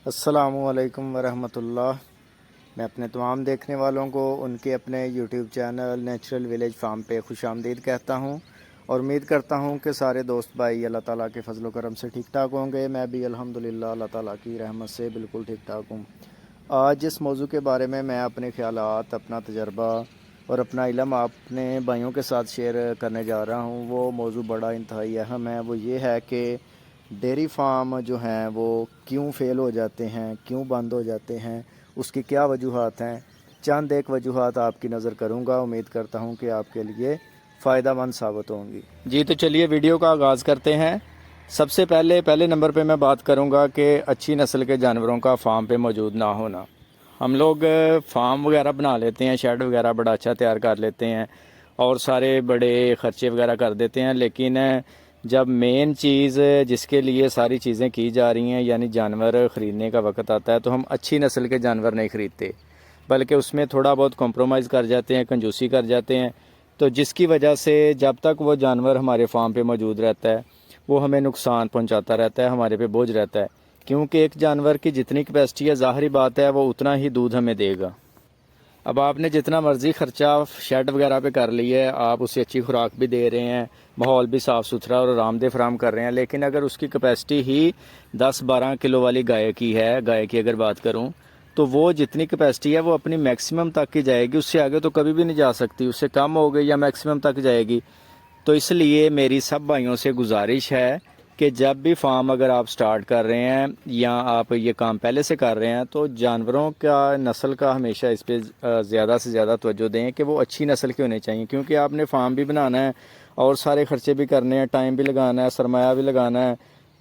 السلام علیکم ورحمۃ اللہ۔ میں اپنے تمام دیکھنے والوں کو ان کے اپنے YouTube channel natural village form پہ خوش آمدید کہتا ہوں، اور امید کرتا ہوں کہ سارے دوست بھائی اللہ تعالیٰ کے فضل و کرم سے ٹھیک ٹھاک ہوں گے۔ میں بھی الحمدللہ اللہ تعالیٰ کی رحمت سے بالکل ٹھیک ٹھاک ہوں۔ آج جس موضوع کے بارے میں اپنے خیالات، اپنا تجربہ اور اپنا علم اپنے بھائیوں کے ساتھ شیئر کرنے جا رہا ہوں، وہ موضوع بڑا انتہائی اہم ہے۔ وہ یہ ہے کہ ڈیری فارم جو ہیں وہ کیوں فیل ہو جاتے ہیں، کیوں بند ہو جاتے ہیں، اس کی کیا وجوہات ہیں۔ چند ایک وجوہات آپ کی نظر کروں گا، امید کرتا ہوں کہ آپ کے لیے فائدہ مند ثابت ہوں گی۔ جی تو چلیے ویڈیو کا آغاز کرتے ہیں۔ سب سے پہلے نمبر پہ میں بات کروں گا کہ اچھی نسل کے جانوروں کا فارم پہ موجود نہ ہونا۔ ہم لوگ فارم وغیرہ بنا لیتے ہیں، شیڈ وغیرہ بڑا اچھا تیار کر لیتے ہیں اور سارے بڑے خرچے وغیرہ کر دیتے ہیں، لیکن جب مین چیز جس کے لیے ساری چیزیں کی جا رہی ہیں یعنی جانور خریدنے کا وقت آتا ہے تو ہم اچھی نسل کے جانور نہیں خریدتے، بلکہ اس میں تھوڑا بہت کمپرومائز کر جاتے ہیں، کنجوسی کر جاتے ہیں، تو جس کی وجہ سے جب تک وہ جانور ہمارے فارم پہ موجود رہتا ہے وہ ہمیں نقصان پہنچاتا رہتا ہے، ہمارے پہ بوجھ رہتا ہے، کیونکہ ایک جانور کی جتنی کیپیسٹی ہے ظاہری بات ہے وہ اتنا ہی دودھ ہمیں دے گا۔ اب آپ نے جتنا مرضی خرچہ شیڈ وغیرہ پہ کر لی ہے، آپ اسے اچھی خوراک بھی دے رہے ہیں، ماحول بھی صاف ستھرا اور آرام دہ فراہم کر رہے ہیں، لیکن اگر اس کی کیپیسٹی ہی 10-12 کلو والی گائے کی اگر بات کروں تو وہ جتنی کیپیسٹی ہے وہ اپنی میکسیمم تک ہی جائے گی، اس سے آگے تو کبھی بھی نہیں جا سکتی، اس سے کم ہو گئی یا میکسیمم تک جائے گی۔ تو اس لیے میری سب بھائیوں سے گزارش ہے کہ جب بھی فارم اگر آپ سٹارٹ کر رہے ہیں یا آپ یہ کام پہلے سے کر رہے ہیں تو جانوروں کا نسل کا ہمیشہ اس پہ زیادہ سے زیادہ توجہ دیں کہ وہ اچھی نسل کے ہونے چاہیے، کیونکہ آپ نے فارم بھی بنانا ہے اور سارے خرچے بھی کرنے ہیں، ٹائم بھی لگانا ہے، سرمایہ بھی لگانا ہے،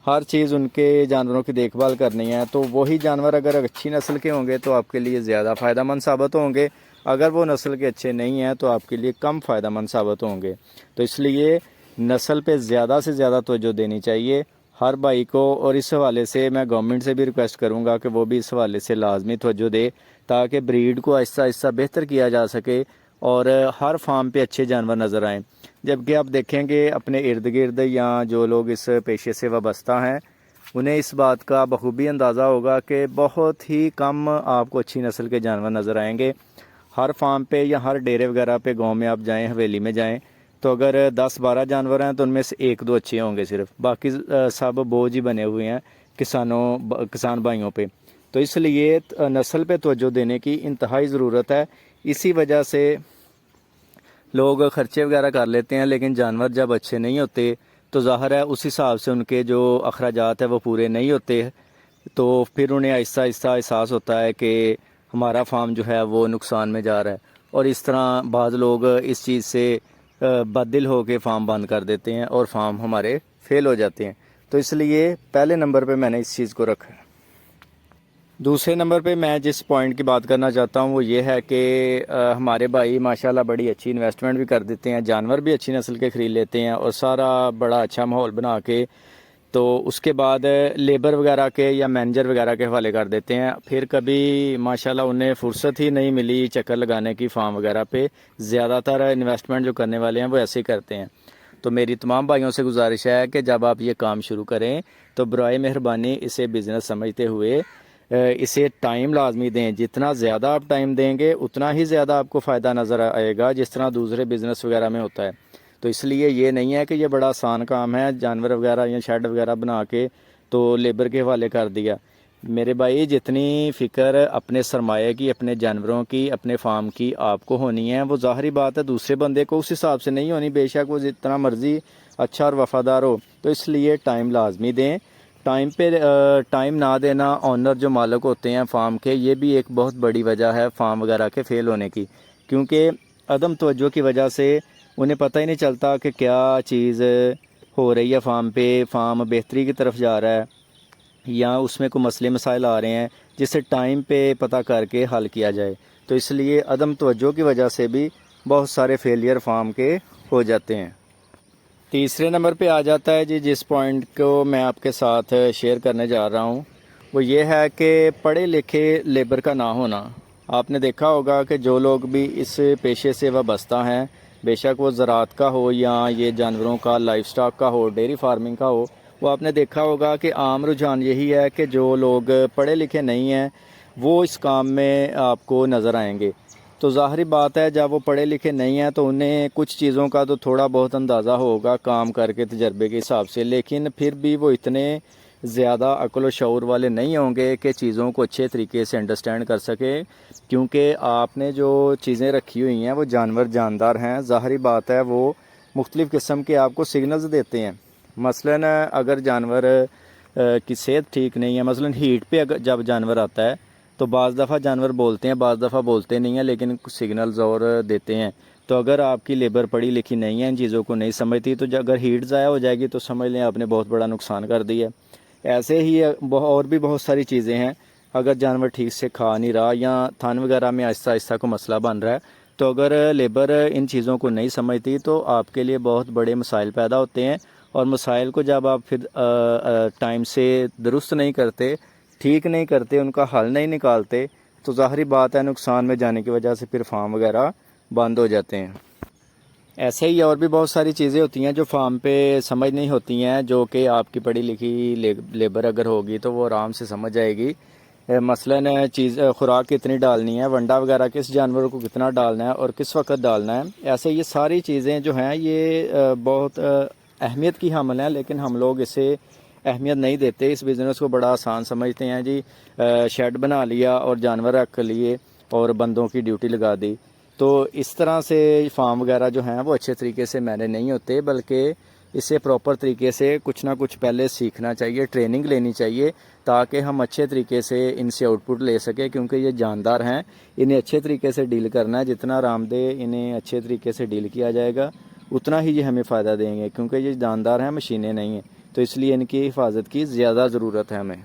ہر چیز ان کے جانوروں کی دیکھ بھال کرنی ہے، تو وہی جانور اگر اچھی نسل کے ہوں گے تو آپ کے لیے زیادہ فائدہ مند ثابت ہوں گے، اگر وہ نسل کے اچھے نہیں ہیں تو آپ کے لیے کم فائدہ مند ثابت ہوں گے۔ تو اس لیے نسل پہ زیادہ سے زیادہ توجہ دینی چاہیے ہر بھائی کو، اور اس حوالے سے میں گورنمنٹ سے بھی ریکویسٹ کروں گا کہ وہ بھی اس حوالے سے لازمی توجہ دے تاکہ بریڈ کو آہستہ آہستہ بہتر کیا جا سکے اور ہر فارم پہ اچھے جانور نظر آئیں۔ جبکہ آپ دیکھیں گے اپنے ارد گرد یا جو لوگ اس پیشے سے وابستہ ہیں انہیں اس بات کا بخوبی اندازہ ہوگا کہ بہت ہی کم آپ کو اچھی نسل کے جانور نظر آئیں گے۔ ہر فارم پہ یا ہر ڈیرے وغیرہ پہ، گاؤں میں آپ جائیں، حویلی میں جائیں، تو اگر 10-12 جانور ہیں تو ان میں سے 1-2 اچھے ہوں گے صرف، باقی سب بوجھ ہی بنے ہوئے ہیں کسان بھائیوں پہ۔ تو اس لیے نسل پہ توجہ دینے کی انتہائی ضرورت ہے۔ اسی وجہ سے لوگ خرچے وغیرہ کر لیتے ہیں، لیکن جانور جب اچھے نہیں ہوتے تو ظاہر ہے اس حساب سے ان کے جو اخراجات ہیں وہ پورے نہیں ہوتے، تو پھر انہیں آہستہ آہستہ احساس ہوتا ہے کہ ہمارا فارم جو ہے وہ نقصان میں جا رہا ہے، اور اس طرح بعض لوگ اس چیز سے بددل ہو کے فارم بند کر دیتے ہیں اور فارم ہمارے فیل ہو جاتے ہیں۔ تو اس لیے پہلے نمبر پہ میں نے اس چیز کو رکھا ہے۔ دوسرے نمبر پہ میں جس پوائنٹ کی بات کرنا چاہتا ہوں وہ یہ ہے کہ ہمارے بھائی ماشاءاللہ بڑی اچھی انویسٹمنٹ بھی کر دیتے ہیں، جانور بھی اچھی نسل کے خرید لیتے ہیں اور سارا بڑا اچھا ماحول بنا کے، تو اس کے بعد لیبر وغیرہ کے یا مینیجر وغیرہ کے حوالے کر دیتے ہیں، پھر کبھی ماشاءاللہ انہیں فرصت ہی نہیں ملی چکر لگانے کی فارم وغیرہ پہ۔ زیادہ تر انویسٹمنٹ جو کرنے والے ہیں وہ ایسے ہی کرتے ہیں۔ تو میری تمام بھائیوں سے گزارش ہے کہ جب آپ یہ کام شروع کریں تو برائے مہربانی اسے بزنس سمجھتے ہوئے اسے ٹائم لازمی دیں، جتنا زیادہ آپ ٹائم دیں گے اتنا ہی زیادہ آپ کو فائدہ نظر آئے گا، جس طرح دوسرے بزنس وغیرہ میں ہوتا ہے۔ تو اس لیے یہ نہیں ہے کہ یہ بڑا آسان کام ہے، جانور وغیرہ یا شیڈ وغیرہ بنا کے تو لیبر کے حوالے کر دیا۔ میرے بھائی جتنی فکر اپنے سرمایہ کی، اپنے جانوروں کی، اپنے فارم کی آپ کو ہونی ہے، وہ ظاہری بات ہے دوسرے بندے کو اس حساب سے نہیں ہونی، بے شک وہ جتنا مرضی اچھا اور وفادار ہو۔ تو اس لیے ٹائم لازمی دیں۔ ٹائم پہ ٹائم نہ دینا اونر جو مالک ہوتے ہیں فارم کے، یہ بھی ایک بہت بڑی وجہ ہے فارم وغیرہ کے فیل ہونے کی، کیونکہ عدم توجہ کی وجہ سے انہیں پتہ ہی نہیں چلتا کہ کیا چیز ہو رہی ہے فارم پہ، فارم بہتری کی طرف جا رہا ہے یا اس میں کوئی مسئلے مسائل آ رہے ہیں جسے ٹائم پہ پتہ کر کے حل کیا جائے۔ تو اس لیے عدم توجہ کی وجہ سے بھی بہت سارے فیلئر فارم کے ہو جاتے ہیں۔ تیسرے نمبر پہ آ جاتا ہے جی جس پوائنٹ کو میں آپ کے ساتھ شیئر کرنے جا رہا ہوں، وہ یہ ہے کہ پڑھے لکھے لیبر کا نہ ہونا۔ آپ نے دیکھا ہوگا کہ جو لوگ بھی اس پیشے سے وابستہ ہیں، بے شک وہ زراعت کا ہو یا یہ جانوروں کا، لائف سٹاک کا ہو، ڈیری فارمنگ کا ہو، وہ آپ نے دیکھا ہوگا کہ عام رجحان یہی ہے کہ جو لوگ پڑھے لکھے نہیں ہیں وہ اس کام میں آپ کو نظر آئیں گے. تو ظاہری بات ہے جب وہ پڑھے لکھے نہیں ہیں تو انہیں کچھ چیزوں کا تو تھوڑا بہت اندازہ ہوگا کام کر کے تجربے کے حساب سے، لیکن پھر بھی وہ اتنے زیادہ عقل و شعور والے نہیں ہوں گے کہ چیزوں کو اچھے طریقے سے انڈرسٹینڈ کر سکے، کیونکہ آپ نے جو چیزیں رکھی ہوئی ہیں وہ جاندار ہیں. ظاہری بات ہے وہ مختلف قسم کے آپ کو سگنلز دیتے ہیں. مثلاً اگر جانور کی صحت ٹھیک نہیں ہے، مثلاً ہیٹ پہ اگر جب جانور آتا ہے تو بعض دفعہ جانور بولتے ہیں، بعض دفعہ بولتے نہیں ہیں، لیکن کچھ سگنلز اور دیتے ہیں. تو اگر آپ کی لیبر پڑھی لکھی نہیں ہے، ان چیزوں کو نہیں سمجھتی، تو اگر ہیٹ ضائع ہو جائے گی تو سمجھ لیں آپ نے بہت بڑا نقصان کر دیا. ایسے ہی اور بھی بہت ساری چیزیں ہیں. اگر جانور ٹھیک سے کھا نہیں رہا یا تھن وغیرہ میں آہستہ آہستہ کو مسئلہ بن رہا ہے، تو اگر لیبر ان چیزوں کو نہیں سمجھتی تو آپ کے لیے بہت بڑے مسائل پیدا ہوتے ہیں. اور مسائل کو جب آپ پھر ٹائم سے درست نہیں کرتے، ٹھیک نہیں کرتے، ان کا حل نہیں نکالتے، تو ظاہری بات ہے نقصان میں جانے کی وجہ سے پھر فارم وغیرہ بند ہو جاتے ہیں. ایسے ہی اور بھی بہت ساری چیزیں ہوتی ہیں جو فارم پہ سمجھ نہیں ہوتی ہیں، جو کہ آپ کی پڑھی لکھی لیبر اگر ہوگی تو وہ آرام سے سمجھ جائے گی. مثلاً خوراک کتنی ڈالنی ہے، ونڈا وغیرہ کس جانور کو کتنا ڈالنا ہے اور کس وقت ڈالنا ہے. ایسے یہ ساری چیزیں جو ہیں یہ بہت اہمیت کی حامل ہیں، لیکن ہم لوگ اسے اہمیت نہیں دیتے. اس بزنس کو بڑا آسان سمجھتے ہیں جی، شیڈ بنا لیا اور جانور رکھ لیے اور بندوں کی ڈیوٹی لگا دی. تو اس طرح سے فارم وغیرہ جو ہیں وہ اچھے طریقے سے مینیج نہیں ہوتے، بلکہ اسے پراپر طریقے سے کچھ نہ کچھ پہلے سیکھنا چاہیے، ٹریننگ لینی چاہیے، تاکہ ہم اچھے طریقے سے ان سے آؤٹ پٹ لے سکیں. کیونکہ یہ جاندار ہیں، انہیں اچھے طریقے سے ڈیل کرنا ہے. جتنا آرام دہ انہیں اچھے طریقے سے ڈیل کیا جائے گا اتنا ہی یہ ہمیں فائدہ دیں گے، کیونکہ یہ جاندار ہیں، مشینیں نہیں ہیں. تو اس لیے ان کی حفاظت کی زیادہ ضرورت ہے ہمیں،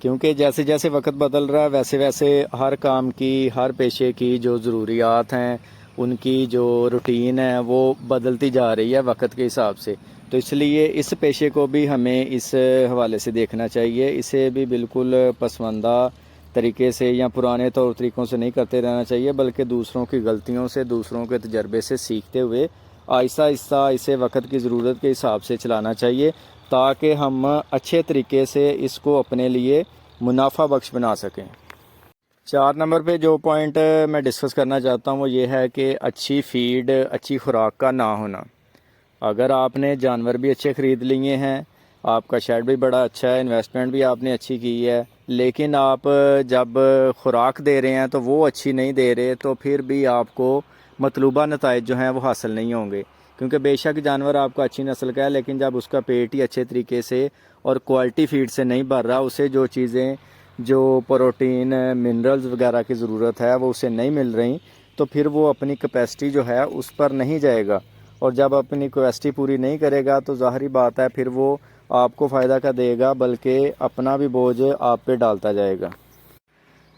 کیونکہ جیسے جیسے وقت بدل رہا ہے ویسے ویسے ہر کام کی، ہر پیشے کی جو ضروریات ہیں، ان کی جو روٹین ہے وہ بدلتی جا رہی ہے وقت کے حساب سے. تو اس لیے اس پیشے کو بھی ہمیں اس حوالے سے دیکھنا چاہیے. اسے بھی بالکل پسماندہ طریقے سے یا پرانے طور طریقوں سے نہیں کرتے رہنا چاہیے، بلکہ دوسروں کی غلطیوں سے، دوسروں کے تجربے سے سیکھتے ہوئے آہستہ آہستہ اسے وقت کی ضرورت کے حساب سے چلانا چاہیے، تاکہ ہم اچھے طریقے سے اس کو اپنے لیے منافع بخش بنا سکیں. 4 نمبر پہ جو پوائنٹ میں ڈسکس کرنا چاہتا ہوں وہ یہ ہے کہ اچھی فیڈ، اچھی خوراک کا نہ ہونا. اگر آپ نے جانور بھی اچھے خرید لیے ہیں، آپ کا شیڈ بھی بڑا اچھا ہے، انویسٹمنٹ بھی آپ نے اچھی کی ہے، لیکن آپ جب خوراک دے رہے ہیں تو وہ اچھی نہیں دے رہے، تو پھر بھی آپ کو مطلوبہ نتائج جو ہیں وہ حاصل نہیں ہوں گے. کیونکہ بے شک جانور آپ کا اچھی نسل کا ہے، لیکن جب اس کا پیٹ ہی اچھے طریقے سے اور کوالٹی فیڈ سے نہیں بھر رہا، اسے جو چیزیں، جو پروٹین، منرلز وغیرہ کی ضرورت ہے وہ اسے نہیں مل رہی، تو پھر وہ اپنی کیپیسٹی جو ہے اس پر نہیں جائے گا. اور جب اپنی کیپیسٹی پوری نہیں کرے گا تو ظاہری بات ہے پھر وہ آپ کو فائدہ کا دے گا، بلکہ اپنا بھی بوجھ آپ پہ ڈالتا جائے گا.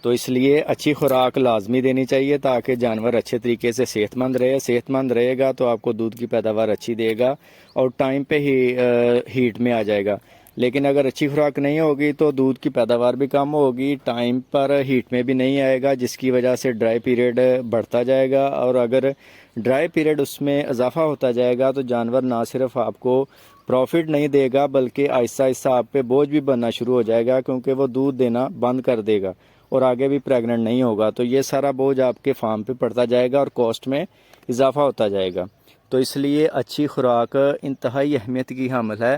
تو اس لیے اچھی خوراک لازمی دینی چاہیے تاکہ جانور اچھے طریقے سے صحت مند رہے گا تو آپ کو دودھ کی پیداوار اچھی دے گا اور ٹائم پہ ہی ہیٹ میں آ جائے گا. لیکن اگر اچھی خوراک نہیں ہوگی تو دودھ کی پیداوار بھی کم ہوگی، ٹائم پر ہیٹ میں بھی نہیں آئے گا، جس کی وجہ سے ڈرائی پیریڈ بڑھتا جائے گا. اور اگر ڈرائی پیریڈ اس میں اضافہ ہوتا جائے گا تو جانور نہ صرف آپ کو پروفٹ نہیں دے گا، بلکہ آہستہ آہستہ آپ پہ بوجھ بھی بننا شروع ہو جائے گا، کیونکہ وہ دودھ دینا بند کر دے گا اور آگے بھی پریگننٹ نہیں ہوگا. تو یہ سارا بوجھ آپ کے فارم پہ پڑتا جائے گا اور کاسٹ میں اضافہ ہوتا جائے گا. تو اس لیے اچھی خوراک انتہائی اہمیت کی حامل ہے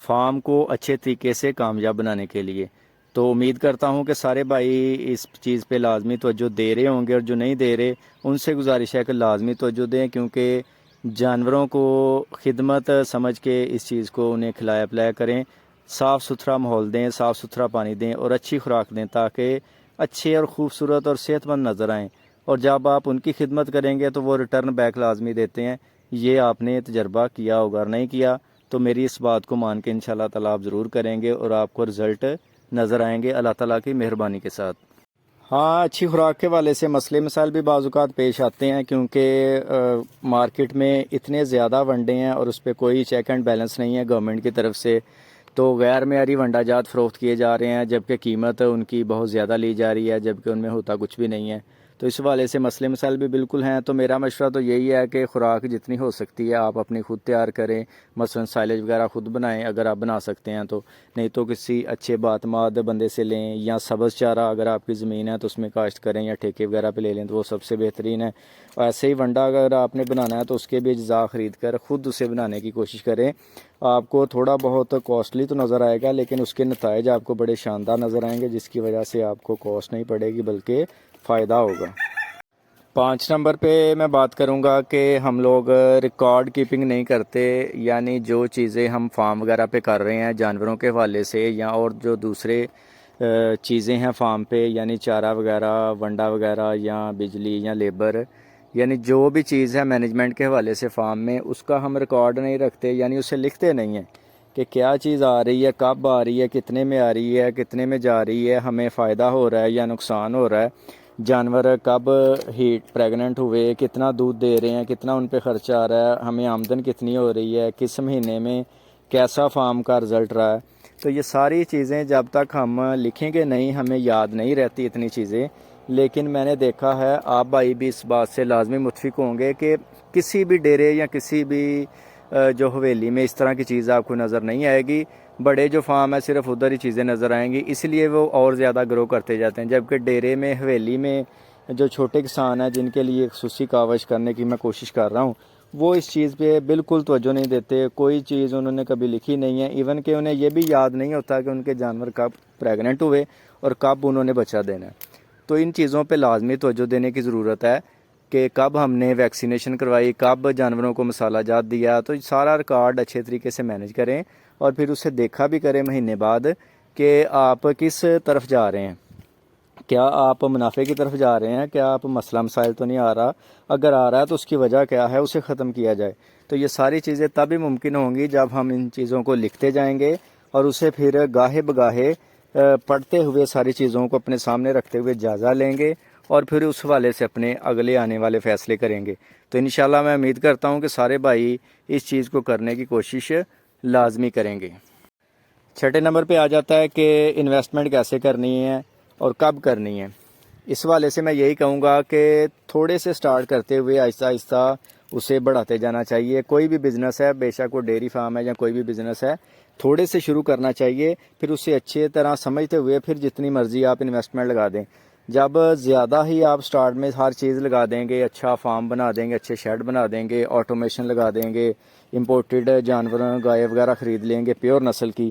فارم کو اچھے طریقے سے کامیاب بنانے کے لیے. تو امید کرتا ہوں کہ سارے بھائی اس چیز پہ لازمی توجہ دے رہے ہوں گے، اور جو نہیں دے رہے ان سے گزارش ہے کہ لازمی توجہ دیں، کیونکہ جانوروں کو خدمت سمجھ کے اس چیز کو انہیں کھلایا پلایا کریں. صاف ستھرا ماحول دیں، صاف ستھرا پانی دیں اور اچھی خوراک دیں، تاکہ اچھے اور خوبصورت اور صحت مند نظر آئیں. اور جب آپ ان کی خدمت کریں گے تو وہ ریٹرن بیک لازمی دیتے ہیں. یہ آپ نے تجربہ کیا ہوگا، اور نہیں کیا تو میری اس بات کو مان کے انشاءاللہ تعالیٰ آپ ضرور کریں گے اور آپ کو رزلٹ نظر آئیں گے اللہ تعالیٰ کی مہربانی کے ساتھ. ہاں، اچھی خوراک کے والے سے مسئلے مسائل بھی بعض اوقات پیش آتے ہیں، کیونکہ مارکیٹ میں اتنے زیادہ ونڈے ہیں اور اس پہ کوئی چیک اینڈ بیلنس نہیں ہے گورنمنٹ کی طرف سے. تو غیر معیاری ونڈا جات فروخت کیے جا رہے ہیں، جبکہ قیمت ان کی بہت زیادہ لی جا رہی ہے، جبکہ ان میں ہوتا کچھ بھی نہیں ہے. تو اس حوالے سے مسئلے مسائل بھی بالکل ہیں. تو میرا مشورہ تو یہی ہے کہ خوراک جتنی ہو سکتی ہے آپ اپنی خود تیار کریں, مثلا سائلیج وغیرہ خود بنائیں اگر آپ بنا سکتے ہیں تو, نہیں تو کسی اچھے باعتماد بندے سے لیں, یا سبز چارہ اگر آپ کی زمین ہے تو اس میں کاشت کریں, یا ٹھیکے وغیرہ پہ لے لیں تو وہ سب سے بہترین ہے. اور ایسے ہی ونڈا اگر آپ نے بنانا ہے تو اس کے بھی اجزاء خرید کر خود اسے بنانے کی کوشش کریں. آپ کو تھوڑا بہت کاسٹلی تو نظر آئے گا لیکن اس کے نتائج آپ کو بڑے شاندار نظر آئیں گے, جس کی وجہ سے آپ کو کاسٹ نہیں پڑے گی بلکہ فائدہ ہوگا. 5 نمبر پہ میں بات کروں گا کہ ہم لوگ ریکارڈ کیپنگ نہیں کرتے, یعنی جو چیزیں ہم فارم وغیرہ پہ کر رہے ہیں جانوروں کے حوالے سے, یا اور جو دوسرے چیزیں ہیں فارم پہ, یعنی چارہ وغیرہ, ونڈا وغیرہ, یا بجلی یا لیبر, یعنی جو بھی چیز ہے مینجمنٹ کے حوالے سے فارم میں, اس کا ہم ریکارڈ نہیں رکھتے, یعنی اسے لکھتے نہیں ہیں کہ کیا چیز آ رہی ہے, کب آ رہی ہے, کتنے میں آ رہی ہے, کتنے میں جا رہی ہے, ہمیں فائدہ ہو رہا ہے یا نقصان ہو رہا ہے, جانور کب ہیٹ پریگننٹ ہوئے, کتنا دودھ دے رہے ہیں, کتنا ان پہ خرچہ آ رہا ہے, ہمیں آمدن کتنی ہو رہی ہے, کس مہینے میں کیسا فارم کا رزلٹ رہا ہے. تو یہ ساری چیزیں جب تک ہم لکھیں گے نہیں ہمیں یاد نہیں رہتی اتنی چیزیں. لیکن میں نے دیکھا ہے آپ بھائی بھی اس بات سے لازمی متفق ہوں گے کہ کسی بھی ڈیرے یا کسی بھی جو حویلی میں اس طرح کی چیز آپ کو نظر نہیں آئے گی. بڑے جو فارم ہے صرف ادھر ہی چیزیں نظر آئیں گی, اس لیے وہ اور زیادہ گرو کرتے جاتے ہیں, جبکہ ڈیرے میں حویلی میں جو چھوٹے کسان ہیں جن کے لیے خصوصی کاوش کرنے کی میں کوشش کر رہا ہوں, وہ اس چیز پہ بالکل توجہ نہیں دیتے. کوئی چیز انہوں نے کبھی لکھی نہیں ہے, ایون کہ انہیں یہ بھی یاد نہیں ہوتا کہ ان کے جانور کب پریگننٹ ہوئے اور کب انہوں نے بچہ دینا ہے. تو ان چیزوں پہ لازمی توجہ دینے کی ضرورت ہے کہ کب ہم نے ویکسینیشن کروائی, کب جانوروں کو مسالہ جات دیا. تو سارا ریکارڈ اچھے طریقے سے مینیج کریں اور پھر اسے دیکھا بھی کریں مہینے بعد کہ آپ کس طرف جا رہے ہیں. کیا آپ منافع کی طرف جا رہے ہیں, کیا آپ مسئلہ مسائل تو نہیں آ رہا, اگر آ رہا ہے تو اس کی وجہ کیا ہے, اسے ختم کیا جائے. تو یہ ساری چیزیں تبھی ممکن ہوں گی جب ہم ان چیزوں کو لکھتے جائیں گے اور اسے پھر گاہے بگاہے پڑھتے ہوئے ساری چیزوں کو اپنے سامنے رکھتے ہوئے جائزہ لیں گے اور پھر اس حوالے سے اپنے اگلے آنے والے فیصلے کریں گے. تو انشاءاللہ میں امید کرتا ہوں کہ سارے بھائی اس چیز کو کرنے کی کوشش لازمی کریں گے. 6 نمبر پہ آ جاتا ہے کہ انویسٹمنٹ کیسے کرنی ہے اور کب کرنی ہے. اس حوالے سے میں یہی کہوں گا کہ تھوڑے سے سٹارٹ کرتے ہوئے آہستہ آہستہ اسے بڑھاتے جانا چاہیے. کوئی بھی بزنس ہے, بے شک وہ ڈیری فارم ہے یا کوئی بھی بزنس ہے, تھوڑے سے شروع کرنا چاہیے, پھر اسے اچھے طرح سمجھتے ہوئے پھر جتنی مرضی آپ انویسٹمنٹ لگا دیں. جب زیادہ ہی آپ سٹارٹ میں ہر چیز لگا دیں گے, اچھا فارم بنا دیں گے, اچھے شیڈ بنا دیں گے, آٹومیشن لگا دیں گے, امپورٹڈ جانور گائے وغیرہ خرید لیں گے پیور نسل کی,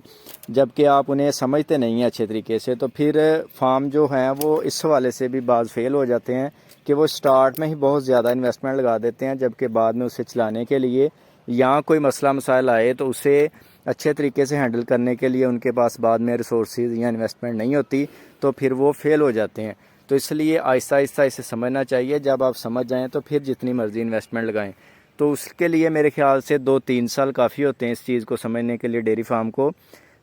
جبکہ آپ انہیں سمجھتے نہیں ہیں اچھے طریقے سے, تو پھر فارم جو ہیں وہ اس حوالے سے بھی بعض فیل ہو جاتے ہیں کہ وہ سٹارٹ میں ہی بہت زیادہ انویسٹمنٹ لگا دیتے ہیں, جبکہ بعد میں اسے چلانے کے لیے یا کوئی مسئلہ مسائل آئے تو اسے اچھے طریقے سے ہینڈل کرنے کے لیے ان کے پاس بعد میں ریسورسز یا انویسٹمنٹ نہیں ہوتی, تو پھر وہ فیل ہو جاتے ہیں. تو اس لیے آہستہ آہستہ اسے سمجھنا چاہیے. جب آپ سمجھ جائیں تو پھر جتنی مرضی انویسٹمنٹ لگائیں. تو اس کے لیے میرے خیال سے 2-3 سال کافی ہوتے ہیں اس چیز کو سمجھنے کے لیے ڈیری فارم کو.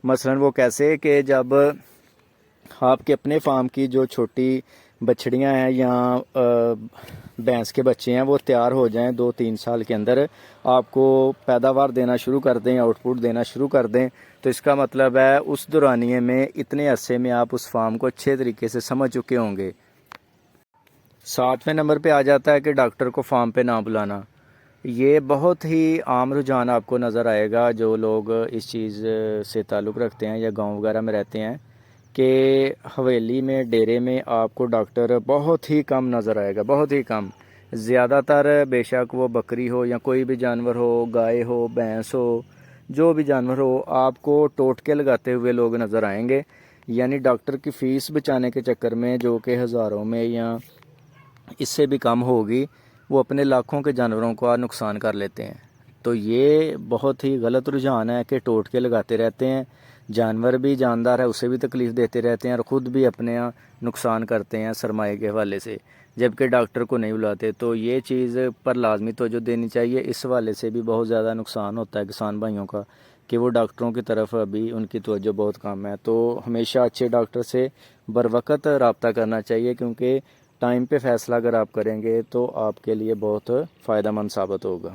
مثلا وہ کیسے کہ جب آپ کے اپنے فارم کی جو چھوٹی بچڑیاں ہیں یا بھینس کے بچے ہیں وہ تیار ہو جائیں 2-3 سال کے اندر, آپ کو پیداوار دینا شروع کر دیں, آؤٹ پٹ دینا شروع کر دیں, تو اس کا مطلب ہے اس دورانیے میں اتنے عرصے میں آپ اس فارم کو اچھے طریقے سے سمجھ چکے ہوں گے. 7ویں نمبر پہ آ جاتا ہے کہ ڈاکٹر کو فارم پہ نہ بلانا. یہ بہت ہی عام رجحان آپ کو نظر آئے گا جو لوگ اس چیز سے تعلق رکھتے ہیں یا گاؤں وغیرہ میں رہتے ہیں, کہ حویلی میں ڈیرے میں آپ کو ڈاکٹر بہت ہی کم نظر آئے گا, بہت ہی کم. زیادہ تر بے شک وہ بکری ہو یا کوئی بھی جانور ہو, گائے ہو, بھینس ہو, جو بھی جانور ہو, آپ کو ٹوٹکے لگاتے ہوئے لوگ نظر آئیں گے. یعنی ڈاکٹر کی فیس بچانے کے چکر میں جو کہ ہزاروں میں یا اس سے بھی کم ہوگی, وہ اپنے لاکھوں کے جانوروں کا نقصان کر لیتے ہیں. تو یہ بہت ہی غلط رجحان ہے کہ ٹوٹکے لگاتے رہتے ہیں, جانور بھی جاندار ہے اسے بھی تکلیف دیتے رہتے ہیں اور خود بھی اپنے نقصان کرتے ہیں سرمایے کے حوالے سے, جبکہ ڈاکٹر کو نہیں بلاتے. تو یہ چیز پر لازمی توجہ دینی چاہیے. اس حوالے سے بھی بہت زیادہ نقصان ہوتا ہے کسان بھائیوں کا کہ وہ ڈاکٹروں کی طرف ابھی ان کی توجہ بہت کم ہے. تو ہمیشہ اچھے ڈاکٹر سے بروقت رابطہ کرنا چاہیے, کیونکہ ٹائم پہ فیصلہ اگر آپ کریں گے تو آپ کے لیے بہت فائدہ مند ثابت ہوگا.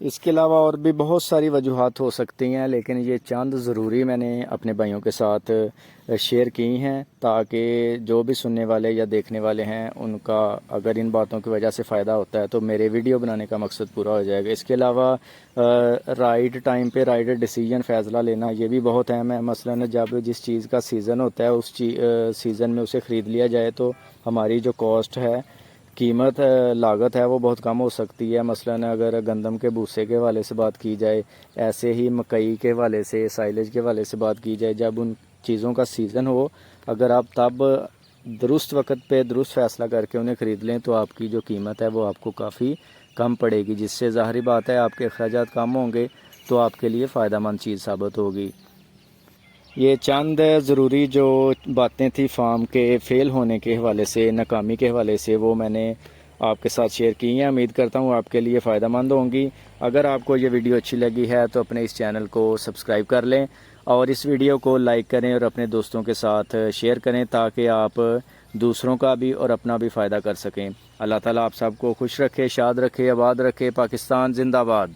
اس کے علاوہ اور بھی بہت ساری وجوہات ہو سکتی ہیں، لیکن یہ چند ضروری میں نے اپنے بھائیوں کے ساتھ شیئر کی ہیں تاکہ جو بھی سننے والے یا دیکھنے والے ہیں ان کا اگر ان باتوں کی وجہ سے فائدہ ہوتا ہے تو میرے ویڈیو بنانے کا مقصد پورا ہو جائے گا۔ اس کے علاوہ رائٹ ٹائم پہ رائٹ ڈیسیجن فیصلہ لینا یہ بھی بہت اہم ہے۔ مثلاً جب جس چیز کا سیزن ہوتا ہے اس سیزن میں اسے خرید لیا جائے تو ہماری جو کاسٹ ہے، قیمت لاگت ہے، وہ بہت کم ہو سکتی ہے۔ مثلاً اگر گندم کے بھوسے کے حوالے سے بات کی جائے، ایسے ہی مکئی کے حوالے سے، سائلیج کے حوالے سے بات کی جائے، جب ان چیزوں کا سیزن ہو، اگر آپ تب درست وقت پہ درست فیصلہ کر کے انہیں خرید لیں تو آپ کی جو قیمت ہے وہ آپ کو کافی کم پڑے گی، جس سے ظاہری بات ہے آپ کے اخراجات کم ہوں گے تو آپ کے لیے فائدہ مند چیز ثابت ہوگی۔ یہ چند ضروری جو باتیں تھیں فارم کے فیل ہونے کے حوالے سے، ناکامی کے حوالے سے، وہ میں نے آپ کے ساتھ شیئر کی ہیں۔ امید کرتا ہوں آپ کے لیے فائدہ مند ہوں گی۔ اگر آپ کو یہ ویڈیو اچھی لگی ہے تو اپنے اس چینل کو سبسکرائب کر لیں اور اس ویڈیو کو لائک کریں اور اپنے دوستوں کے ساتھ شیئر کریں تاکہ آپ دوسروں کا بھی اور اپنا بھی فائدہ کر سکیں۔ اللہ تعالیٰ آپ سب کو خوش رکھے، شاد رکھے، آباد رکھے۔ پاکستان زندہ باد۔